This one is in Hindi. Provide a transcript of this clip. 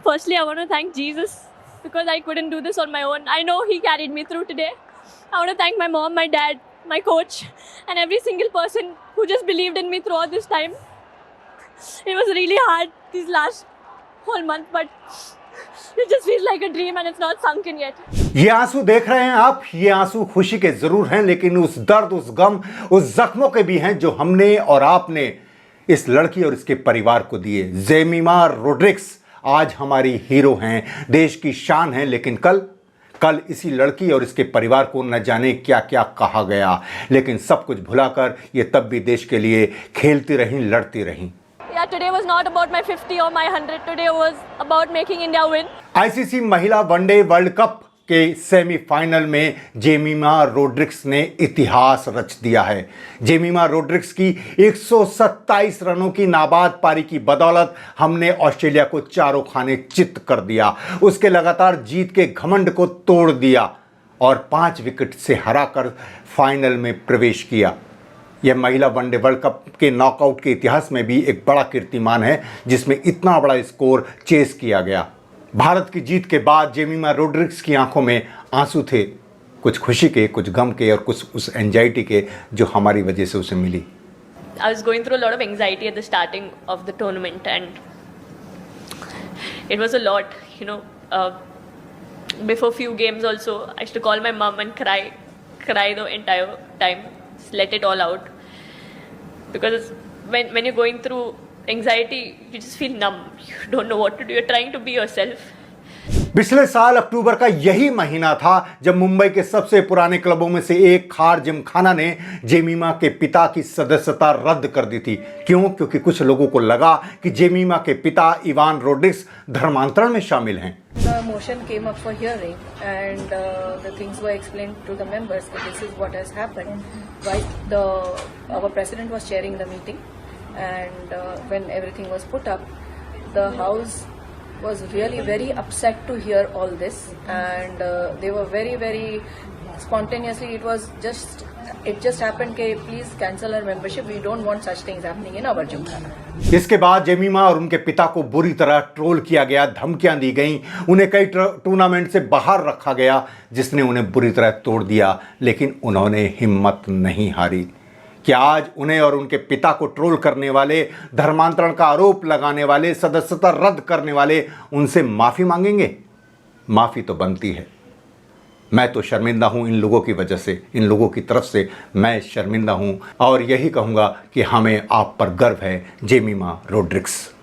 Firstly, I want to thank Jesus because I couldn't do this on my own. I know He carried me through today. I want to thank my mom, my dad, my coach, and every single person who just believed in me throughout this time. It was really hard these last whole month, but it just feels like a dream and it's not sunk in yet. ये आंसू देख रहे हैं आप, ये आंसू खुशी के जरूर हैं, लेकिन उस दर्द, उस गम, उस जख्मों के भी हैं जो हमने और आपने इस लड़की और इसके परिवार को दिए। जेमिमा रोड्रिग्स आज हमारी हीरो हैं, देश की शान हैं, लेकिन कल इसी लड़की और इसके परिवार को न जाने क्या क्या कहा गया, लेकिन सब कुछ भुलाकर ये तब भी देश के लिए खेलती रहीं, लड़ती रहीं। Yeah, today was not about my 50 or my 100. Today was about making India win. ICC महिला वनडे वर्ल्ड कप के सेमीफाइनल में जेमिमा रोड्रिग्स ने इतिहास रच दिया है। जेमिमा रोड्रिग्स की 127 रनों की नाबाद पारी की बदौलत हमने ऑस्ट्रेलिया को चारों खाने चित कर दिया, उसके लगातार जीत के घमंड को तोड़ दिया और 5 विकेट से हराकर फाइनल में प्रवेश किया। यह महिला वनडे वर्ल्ड कप के नॉकआउट के इतिहास में भी एक बड़ा कीर्तिमान है, जिसमें इतना बड़ा स्कोर चेस किया गया। भारत की जीत के बाद जेमिमा रोड्रिग्स की आंखों में आंसू थे, कुछ खुशी के, कुछ गम के और कुछ उस एंजाइटी के जो हमारी वजह से उसे मिली। I was going through a lot of anxiety at the starting of the tournament and it was a lot, you know. Before few games also, I used to call my mom and cry the entire time, just let it all out. Because when you're going through anxiety, you just feel numb. You don't know what to do. You're trying to be yourself. पिछले साल अक्टूबर का यही महीना था जब मुंबई के सबसे पुराने क्लबों में से एक खार जिमखाना ने जेमिमा के पिता की सदस्यता रद्द कर दी थी। क्यों? क्योंकि कुछ लोगों को लगा कि जेमिमा के पिता इवान रोड्रिग्स धर्मांतरण में शामिल हैं। The motion came up for hearing and the things were explained to the members that this is what has happened. Right? Our president was chairing the meeting and when everything was put up, the house was really very upset to hear all this and they were very spontaneously, it just happened कि please cancel our membership, we don't want such things happening in our Gymkhana. इसके बाद जेमिमा और उनके पिता को बुरी तरह ट्रोल किया गया, धमकियां दी गईं, उन्हें कई टूर्नामेंट से बाहर रखा गया, जिसने उन्हें बुरी तरह तोड़ दिया, लेकिन उन्होंने हिम्मत नहीं हारी। क्या आज उन्हें और उनके पिता को ट्रोल करने वाले, धर्मांतरण का आरोप लगाने वाले, सदस्यता रद्द करने वाले उनसे माफ़ी मांगेंगे? माफ़ी तो बनती है। मैं तो शर्मिंदा हूं इन लोगों की वजह से, इन लोगों की तरफ से मैं शर्मिंदा हूं और यही कहूंगा कि हमें आप पर गर्व है जेमिमा रोड्रिग्स।